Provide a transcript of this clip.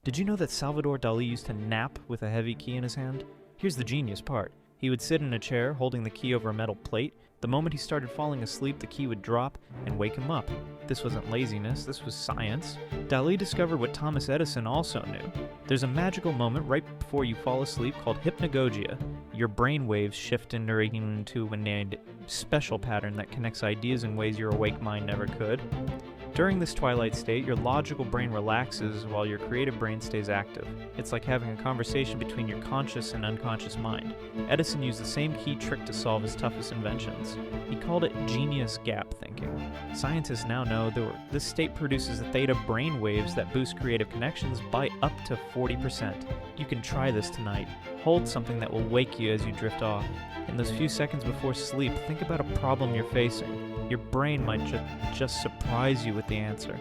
Did you know that Salvador Dali used to nap with a heavy key in his hand? Here's the genius part. He would sit in a chair holding the key over a metal plate. The moment he started falling asleep, the key would drop and wake him up. This wasn't laziness, this was science. Dali discovered what Thomas Edison also knew. There's a magical moment right before you fall asleep called hypnagogia. Your brain waves shift into a special pattern that connects ideas in ways your awake mind never could. During this twilight state, your logical brain relaxes while your creative brain stays active. It's like having a conversation between your conscious and unconscious mind. Edison used the same key trick to solve his toughest inventions. He called it genius gap thinking. Scientists now know that this state produces theta brain waves that boost creative connections by up to 40%. You can try this tonight. Hold something that will wake you as you drift off. In those few seconds before sleep, think about a problem you're facing. Your brain might just surprise you with the answer.